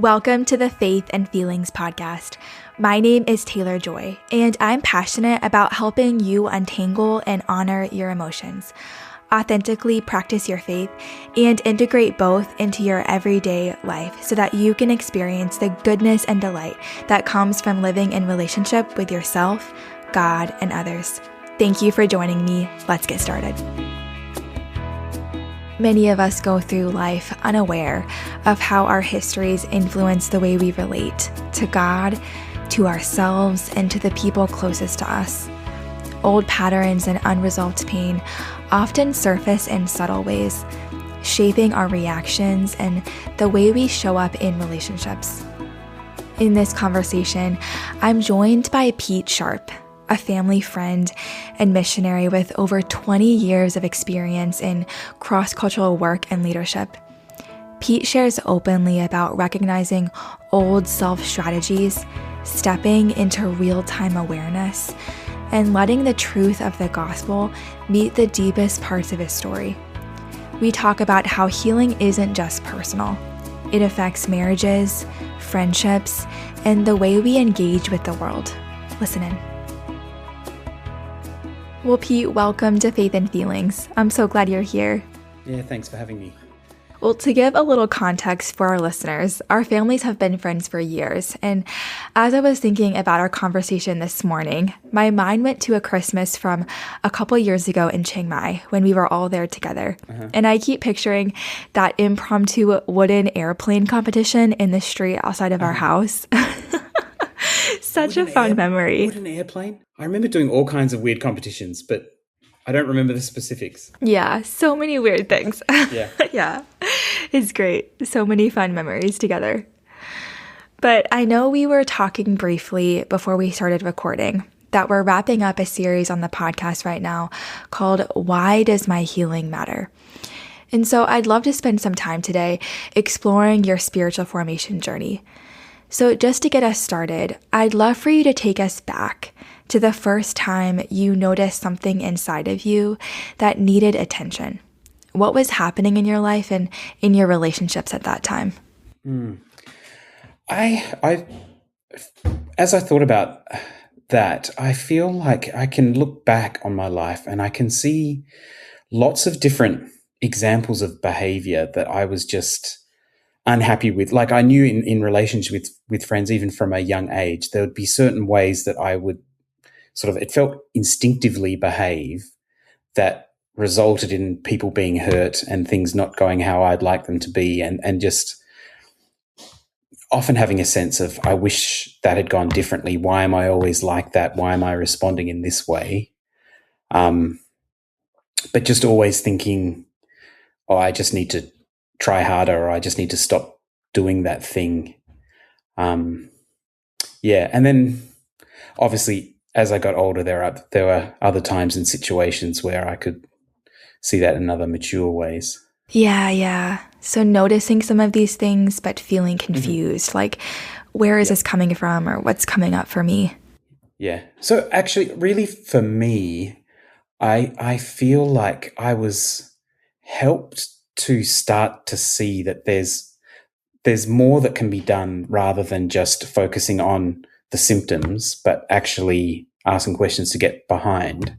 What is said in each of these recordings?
Welcome to the Faith and Feelings podcast. My name is Taylor Joy, and I'm passionate about helping you untangle and honor your emotions, authentically practice your faith, and integrate both into your everyday life so that you can experience the goodness and delight that comes from living in relationship with yourself, God, and others. Thank you for joining me. Let's get started. Many of us go through life unaware of how our histories influence the way we relate to God, to ourselves, and to the people closest to us. Old patterns and unresolved pain often surface in subtle ways, shaping our reactions and the way we show up in relationships. In this conversation, I'm joined by Pete Sharp, a family friend and missionary with over 20 years of experience in cross-cultural work and leadership. Pete shares openly about recognizing old self-strategies, stepping into real-time awareness, and letting the truth of the gospel meet the deepest parts of his story. We talk about how healing isn't just personal. It affects marriages, friendships, and the way we engage with the world. Listen in. Well, Pete, welcome to Faith and Feelings. I'm so glad you're here. Yeah, thanks for having me. Well, to give a little context for our listeners, our families have been friends for years. And as I was thinking about our conversation this morning, my mind went to a Christmas from a couple years ago in Chiang Mai when we were all there together. And I keep picturing that impromptu wooden airplane competition in the street outside of our house. Such a fun memory. Wooden airplane? I remember doing all kinds of weird competitions, but I don't remember the specifics. Yeah, so many weird things. Yeah. Yeah, it's great. So many fun memories together. But I know we were talking briefly before we started recording that we're wrapping up a series on the podcast right now called Why Does My Healing Matter? And so I'd love to spend some time today exploring your spiritual formation journey. So just to get us started, I'd love for you to take us back to the first time you noticed something inside of you that needed attention. What was happening in your life and in your relationships at that time? I as I thought about that, I feel like I can look back on my life and I can see lots of different examples of behavior that I was just unhappy with. Like I knew in relationship with friends, even from a young age, there would be certain ways that I would it felt instinctively behave that resulted in people being hurt and things not going how I'd like them to be, and just often having a sense of, I wish that had gone differently. Why am I always like that? Why am I responding in this way? But just always thinking, oh, I just need to try harder, or I just need to stop doing that thing. And then obviously as I got older, there were other times and situations where I could see that in other mature ways. Yeah. So noticing some of these things, but feeling confused, like where is this coming from, or what's coming up for me? Yeah. So actually, really for me, I feel like I was helped to start to see that there's more that can be done rather than just focusing on the symptoms, but actually asking questions to get behind.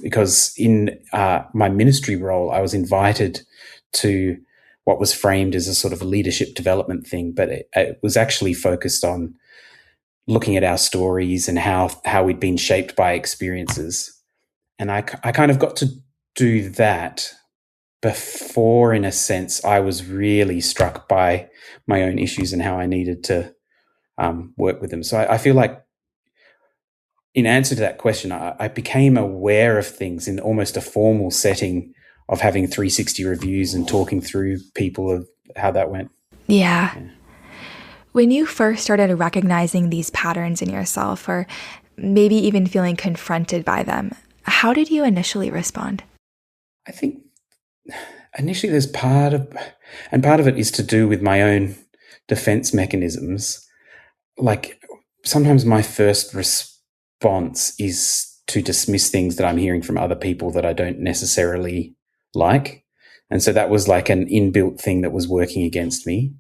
Because in my ministry role, I was invited to what was framed as a sort of leadership development thing, but it was actually focused on looking at our stories and how we'd been shaped by experiences. And I kind of got to do that before, in a sense, I was really struck by my own issues and how I needed to work with them. So I feel like in answer to that question, I became aware of things in almost a formal setting of having 360 reviews and talking through people of how that went. Yeah. When you first started recognizing these patterns in yourself, or maybe even feeling confronted by them, how did you initially respond? I think initially there's part of it is to do with my own defense mechanisms. Like sometimes my first response is to dismiss things that I'm hearing from other people that I don't necessarily like. And so that was like an inbuilt thing that was working against me.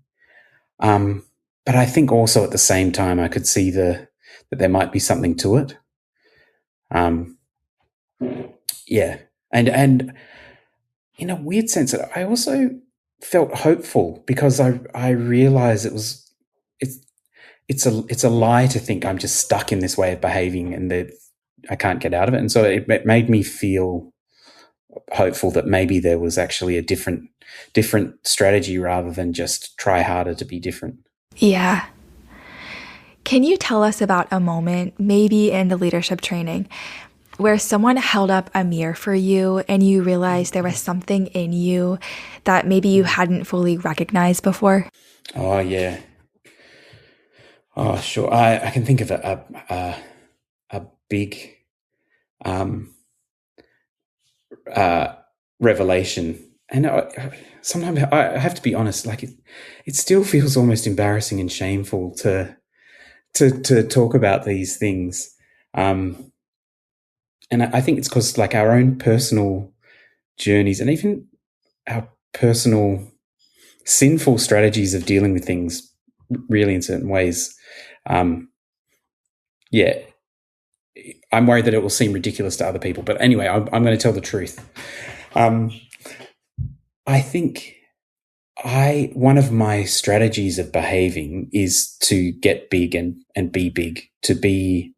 But I think also at the same time I could see that there might be something to it. Yeah, and in a weird sense, I also felt hopeful because I realized it's it's a lie to think I'm just stuck in this way of behaving and that I can't get out of it. And so it made me feel hopeful that maybe there was actually a different strategy rather than just try harder to be different. Yeah. Can you tell us about a moment, maybe in the leadership training, where someone held up a mirror for you and you realized there was something in you that maybe you hadn't fully recognized before? Oh yeah. Oh sure. I can think of a big um, uh, revelation, and sometimes I have to be honest. Like it still feels almost embarrassing and shameful to talk about these things. And I think it's because like our own personal journeys and even our personal sinful strategies of dealing with things really in certain ways. Yeah, I'm worried that it will seem ridiculous to other people. But anyway, I'm going to tell the truth. Um, I think one of my strategies of behaving is to get big and be big, to be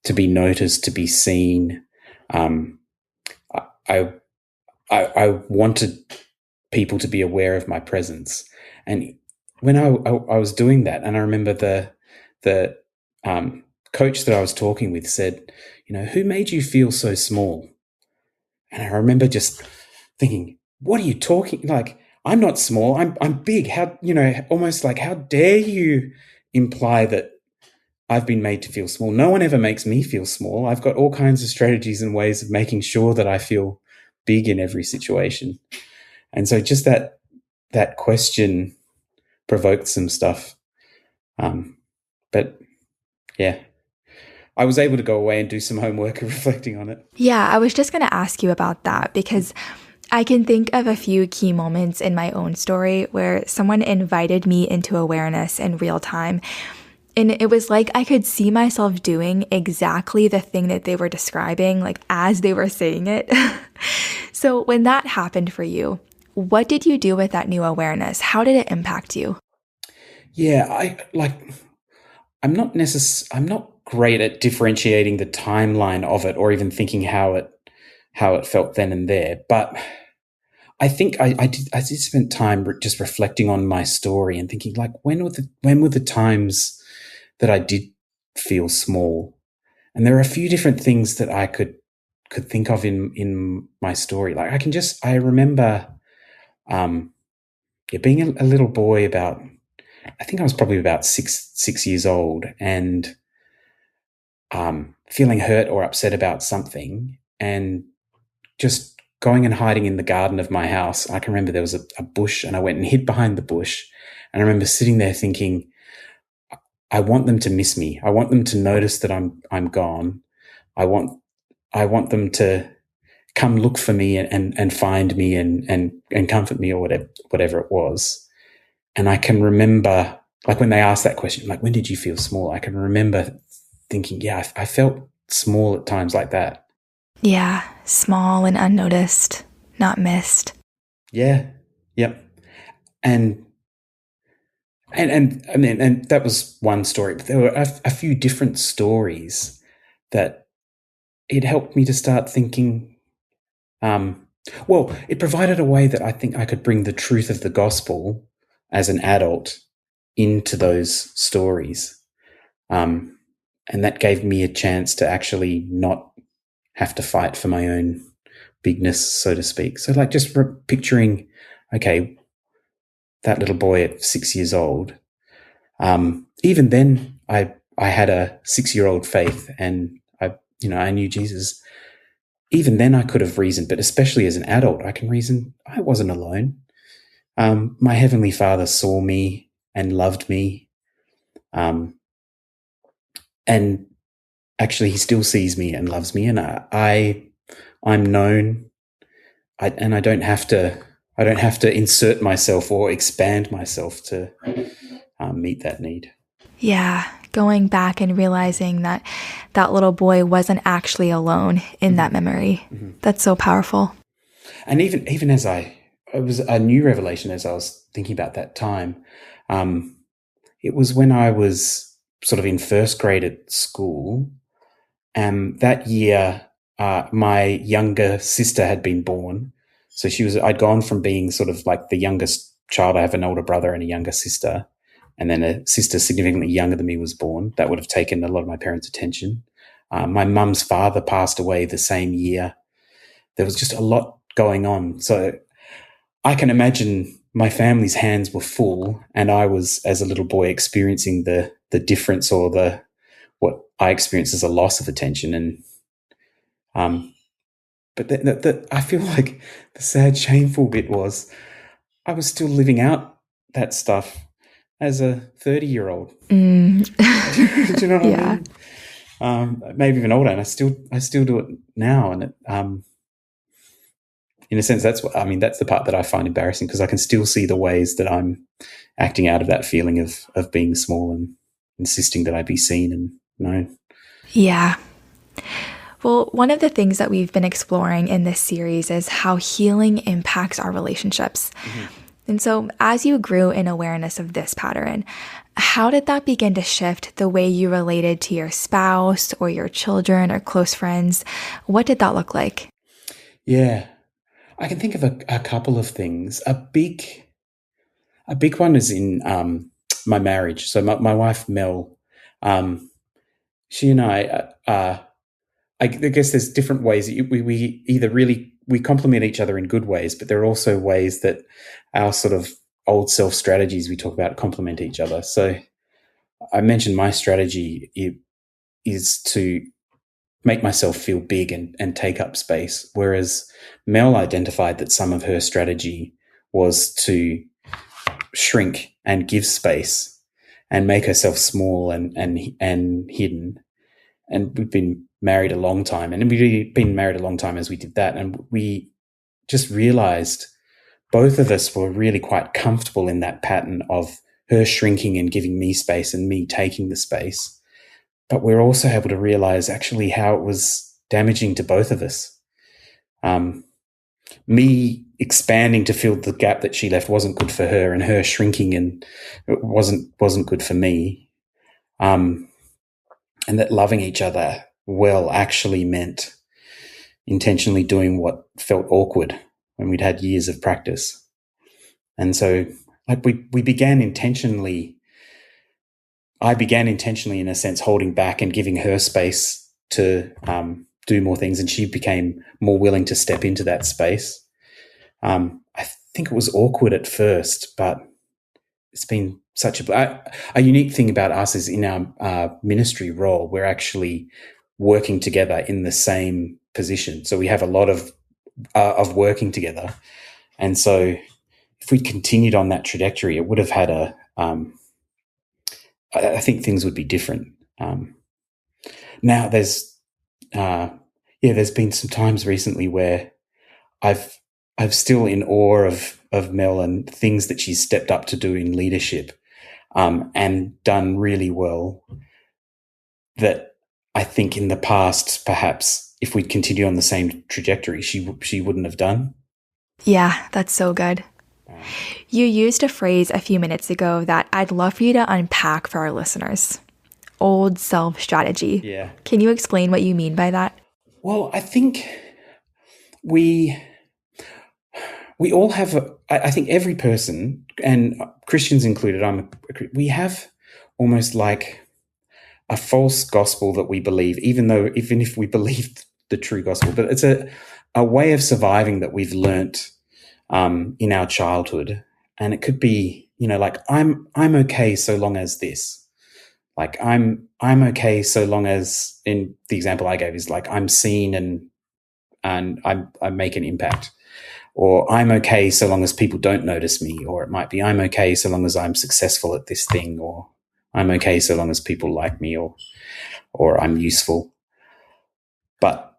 noticed, to be seen. Um, I, I wanted people to be aware of my presence, and when I was doing that, and I remember the coach that I was talking with said, who made you feel so small? And I remember just thinking, what are you talking? Like, I'm not small. I'm big. How, almost like, how dare you imply that I've been made to feel small? No one ever makes me feel small. I've got all kinds of strategies and ways of making sure that I feel big in every situation. And so just that question provoked some stuff. But yeah, I was able to go away and do some homework reflecting on it. Yeah, I was just going to ask you about that because I can think of a few key moments in my own story where someone invited me into awareness in real time. And it was like I could see myself doing exactly the thing that they were describing, like as they were saying it. So when that happened for you, what did you do with that new awareness? How did it impact you? Yeah, I'm not great at differentiating the timeline of it or even thinking how it felt then and there. But I think I did spend time just reflecting on my story and thinking like when were the times that I did feel small? And there are a few different things that I could think of in my story. Like I remember being a little boy about, I think I was probably about 6 years old, and feeling hurt or upset about something, and just going and hiding in the garden of my house. I can remember there was a bush, and I went and hid behind the bush. And I remember sitting there thinking, I want them to miss me. I want them to notice that I'm gone. I want them to come look for me and find me and comfort me or whatever it was. And I can remember, like when they asked that question, like when did you feel small? I can remember thinking, yeah, I felt small at times like that. Yeah, small and unnoticed, not missed. Yeah, yep. And and that was one story, but there were a few different stories that it helped me to start thinking. Well, it provided a way that I think I could bring the truth of the gospel as an adult into those stories. And that gave me a chance to actually not have to fight for my own bigness, so to speak. So, like, just picturing, okay, that little boy at 6 years old. Even then, I had a 6-year-old faith, and I knew Jesus. Even then, I could have reasoned, but especially as an adult, I can reason I wasn't alone. My heavenly Father saw me and loved me, and actually, He still sees me and loves me, and I'm known. And I don't have to. I don't have to insert myself or expand myself to meet that need. Yeah, going back and realizing that that little boy wasn't actually alone in that memory. That's so powerful. And even as it was a new revelation as I was thinking about that time. It was when I was sort of in first grade at school. That year, my younger sister had been born. So I'd gone from being sort of like the youngest child. I have an older brother and a younger sister. And then a sister significantly younger than me was born. That would have taken a lot of my parents' attention. My mum's father passed away the same year. There was just a lot going on. So I can imagine my family's hands were full, and I was, as a little boy, experiencing the difference or what I experienced as a loss of attention. And but I feel like the sad, shameful bit was I was still living out that stuff as a 30-year-old. Do you know what Yeah. I mean? Maybe even older, and I still do it now. And in a sense, that's the part that I find embarrassing, because I can still see the ways that I'm acting out of that feeling of being small and insisting that I be seen and known. Yeah. Well, one of the things that we've been exploring in this series is how healing impacts our relationships. And so, as you grew in awareness of this pattern, how did that begin to shift the way you related to your spouse or your children or close friends? What did that look like? Yeah, I can think of a couple of things. A big one is in my marriage. So my wife Mel, she and I guess there's different ways that we either we complement each other in good ways, but there are also ways that our sort of old self strategies we talk about complement each other. So I mentioned my strategy is to make myself feel big and take up space, whereas Mel identified that some of her strategy was to shrink and give space and make herself small and hidden. And we've been married a long time, and we'd been married a long time as we did that. And we just realized both of us were really quite comfortable in that pattern of her shrinking and giving me space and me taking the space. But we're also able to realize actually how it was damaging to both of us. Me expanding to fill the gap that she left wasn't good for her, and her shrinking and it wasn't good for me. And that loving each other well actually meant intentionally doing what felt awkward when we'd had years of practice. And so like we began intentionally, I began intentionally in a sense holding back and giving her space to do more things, and she became more willing to step into that space. I think it was awkward at first, but it's been such a unique thing about us is in our ministry role, we're actually working together in the same position. So we have a lot of working together. And so if we'd continued on that trajectory, it would have had I think things would be different. Now there's been some times recently where I've still in awe of Mel and things that she's stepped up to do in leadership, and done really well, that I think in the past, perhaps if we'd continued on the same trajectory, she wouldn't have done. Yeah, that's so good. You used a phrase a few minutes ago that I'd love for you to unpack for our listeners. Old self strategy. Yeah. Can you explain what you mean by that? Well, I think we all have, I think every person, and Christians included, we have almost like a false gospel that we believe, even if we believe the true gospel, but it's a way of surviving that we've learnt in our childhood. And it could be, like I'm okay so long as this. Like I'm okay so long as, in the example I gave, is like I'm seen and I make an impact. Or I'm okay so long as people don't notice me. Or it might be I'm okay so long as I'm successful at this thing. Or I'm okay so long as people like me, or I'm useful. But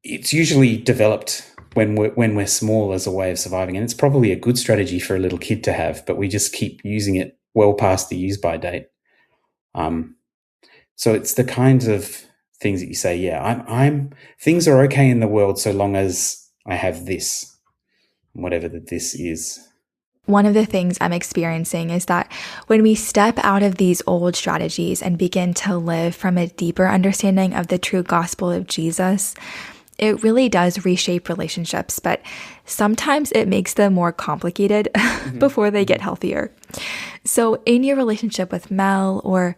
it's usually developed when we're small as a way of surviving. And it's probably a good strategy for a little kid to have, but we just keep using it well past the use by date. So it's the kinds of things that you say, yeah, I'm things are okay in the world so long as I have this, whatever that this is. One of the things I'm experiencing is that when we step out of these old strategies and begin to live from a deeper understanding of the true gospel of Jesus, it really does reshape relationships, but sometimes it makes them more complicated before they get healthier. So in your relationship with Mel, or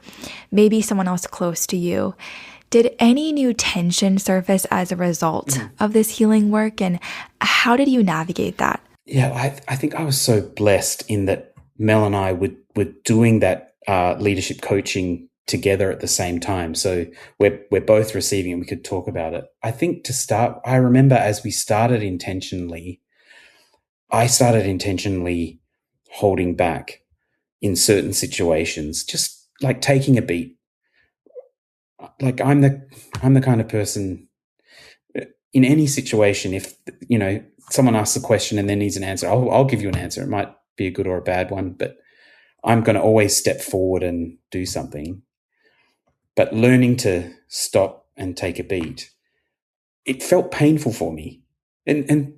maybe someone else close to you, did any new tension surface as a result of this healing work? And how did you navigate that? Yeah, I think I was so blessed in that Mel and I were doing that leadership coaching together at the same time. So we're both receiving and we could talk about it. I think to start, I remember as we started intentionally, I started intentionally holding back in certain situations, just like taking a beat. Like I'm the kind of person in any situation, if someone asks a question and then needs an answer, I'll give you an answer. It might be a good or a bad one, but I'm going to always step forward and do something. But learning to stop and take a beat, it felt painful for me, and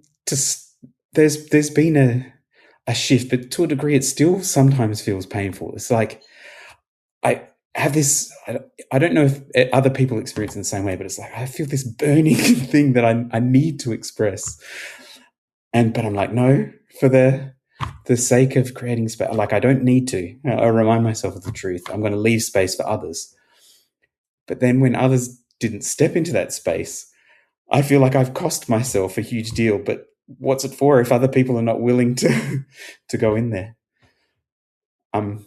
there's been a shift, but to a degree, it still sometimes feels painful. It's like I have this. I don't know if other people experience it in the same way, but it's like I feel this burning thing that I need to express, but I'm like, no, for the sake of creating space, like I don't need to. I remind myself of the truth. I'm going to leave space for others. But then when others didn't step into that space, I feel like I've cost myself a huge deal. But what's it for if other people are not willing to go in there? And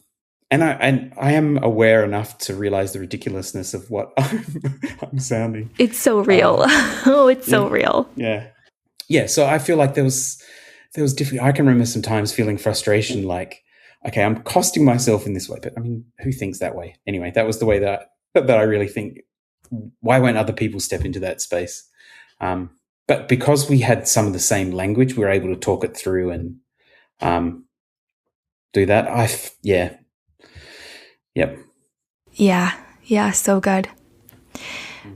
I am aware enough to realize the ridiculousness of what I'm sounding. It's so real. It's so real. Yeah. So I feel like there was different. I can remember some times feeling frustration, like, okay, I'm costing myself in this way. But I mean, who thinks that way? Anyway, that was the way that I really think. Why won't other people step into that space? But because we had some of the same language, we were able to talk it through and do that. Yep. Yeah, so good.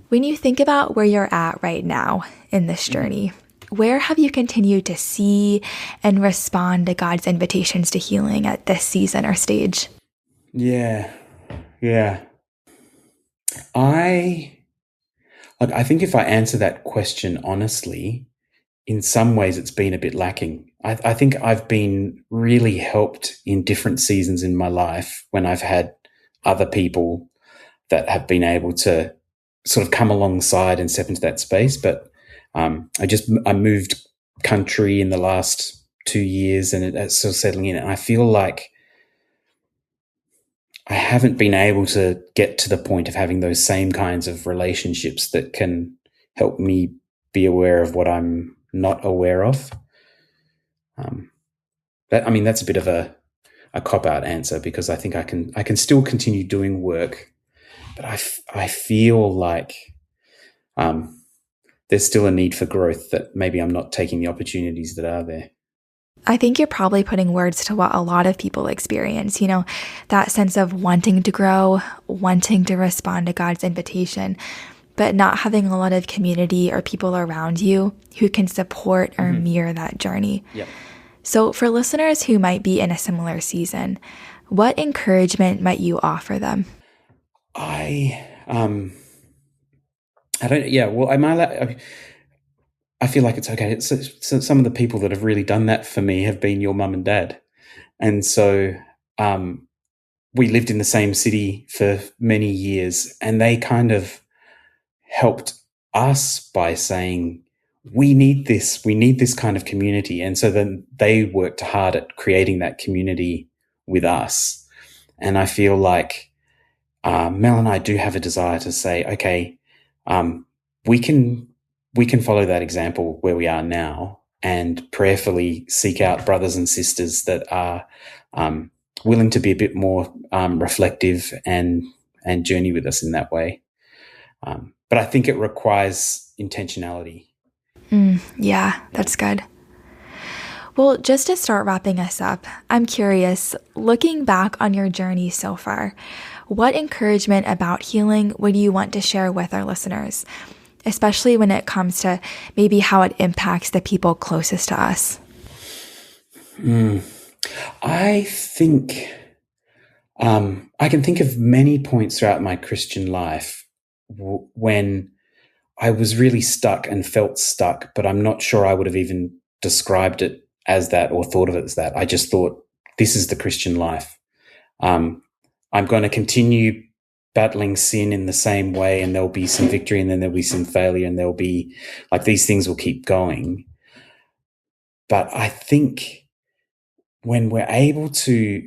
When you think about where you're at right now in this journey, where have you continued to see and respond to God's invitations to healing at this season or stage? Yeah. I think if I answer that question honestly, in some ways it's been a bit lacking. I think I've been really helped in different seasons in my life when I've had other people that have been able to sort of come alongside and step into that space. But I moved country in the last 2 years and it's sort of settling in. And I feel like I haven't been able to get to the point of having those same kinds of relationships that can help me be aware of what I'm not aware of. That's a bit of a cop-out answer because I think I can still continue doing work, but I feel like there's still a need for growth that maybe I'm not taking the opportunities that are there. I think you're probably putting words to what a lot of people experience, that sense of wanting to grow, wanting to respond to God's invitation, but not having a lot of community or people around you who can support or mirror that journey. Yep. So for listeners who might be in a similar season, what encouragement might you offer them? I don't. Yeah. Well, I feel like it's okay. So some of the people that have really done that for me have been your mum and dad, and so we lived in the same city for many years, and they kind of helped us by saying, we need this kind of community. And so then they worked hard at creating that community with us. And I feel like Mel and I do have a desire to say, okay, we can follow that example where we are now and prayerfully seek out brothers and sisters that are willing to be a bit more reflective and journey with us in that way. But I think it requires intentionality. Yeah, that's good. Well, just to start wrapping us up, I'm curious, looking back on your journey so far, what encouragement about healing would you want to share with our listeners, especially when it comes to maybe how it impacts the people closest to us? I think I can think of many points throughout my Christian life when I was really stuck and felt stuck, but I'm not sure I would have even described it as that or thought of it as that. I just thought, this is the Christian life. I'm going to continue battling sin in the same way, and there'll be some victory, and then there'll be some failure, and there'll be these things will keep going. But I think when we're able to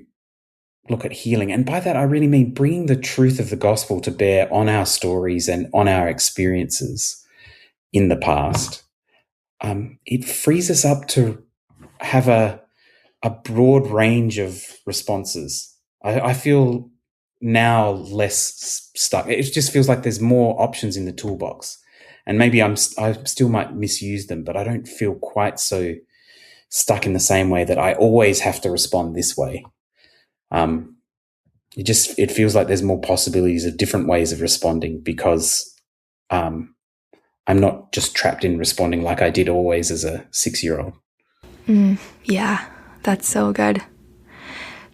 look at healing, and by that I really mean bringing the truth of the gospel to bear on our stories and on our experiences in the past, it frees us up to have a broad range of responses. I feel now less stuck. It just feels like there's more options in the toolbox, and maybe I still might misuse them, but I don't feel quite so stuck in the same way that I always have to respond this way. It feels like there's more possibilities of different ways of responding, because I'm not just trapped in responding like I did always as a 6-year-old. Yeah, that's so good.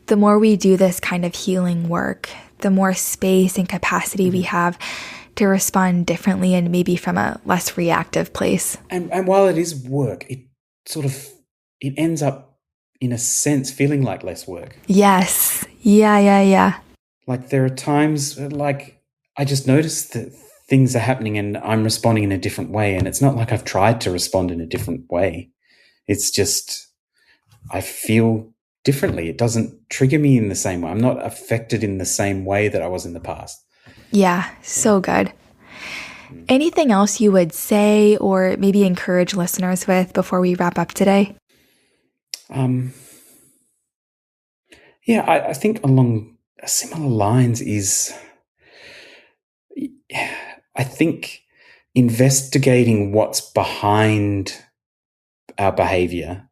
The more we do this kind of healing work, the more space and capacity we have to respond differently and maybe from a less reactive place. And while it is work, it ends up, in a sense, feeling like less work. Yes. Yeah. Like there are times I just notice that things are happening and I'm responding in a different way. And it's not like I've tried to respond in a different way. It's just I feel differently. It doesn't trigger me in the same way. I'm not affected in the same way that I was in the past. Yeah, so good. Anything else you would say or maybe encourage listeners with before we wrap up today? I think along similar lines is, I think, investigating what's behind our behavior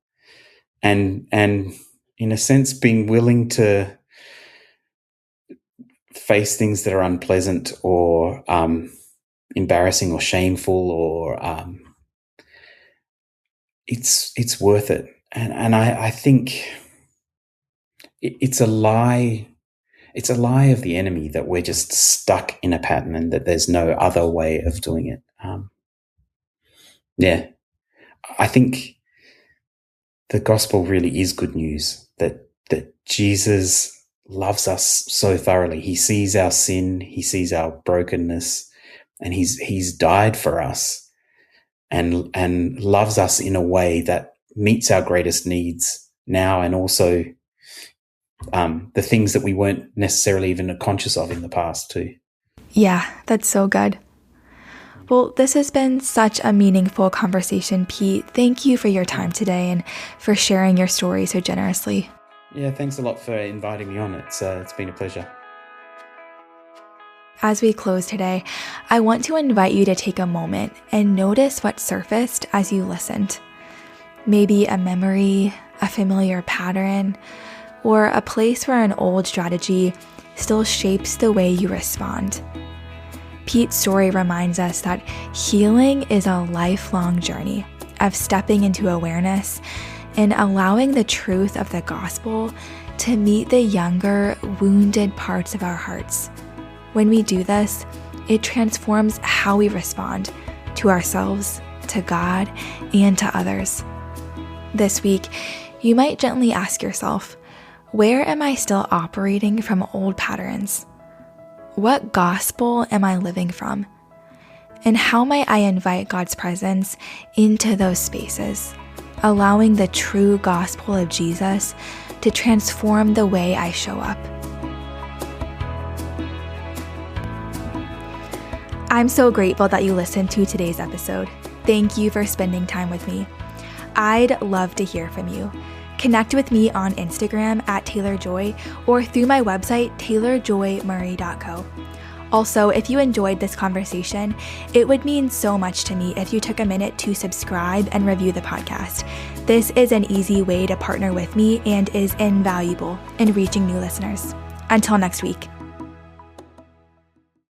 and in a sense being willing to face things that are unpleasant or embarrassing or shameful, or it's worth it. And I think it's a lie. It's a lie of the enemy that we're just stuck in a pattern and that there's no other way of doing it. I think the gospel really is good news, that Jesus loves us so thoroughly. He sees our sin, he sees our brokenness, and he's died for us and loves us in a way that meets our greatest needs now, and also the things that we weren't necessarily even conscious of in the past too. Yeah, that's so good. Well, this has been such a meaningful conversation, Pete. Thank you for your time today and for sharing your story so generously. Yeah, thanks a lot for inviting me on. It's been a pleasure. As we close today, I want to invite you to take a moment and notice what surfaced as you listened. Maybe a memory, a familiar pattern, or a place where an old strategy still shapes the way you respond. Pete's story reminds us that healing is a lifelong journey of stepping into awareness and allowing the truth of the gospel to meet the younger, wounded parts of our hearts. When we do this, it transforms how we respond to ourselves, to God, and to others. This week, you might gently ask yourself, where am I still operating from old patterns? What gospel am I living from? And how might I invite God's presence into those spaces, allowing the true gospel of Jesus to transform the way I show up? I'm so grateful that you listened to today's episode. Thank you for spending time with me. I'd love to hear from you. Connect with me on Instagram @TaylorJoy or through my website, taylorjoymurray.co. Also, if you enjoyed this conversation, it would mean so much to me if you took a minute to subscribe and review the podcast. This is an easy way to partner with me and is invaluable in reaching new listeners. Until next week.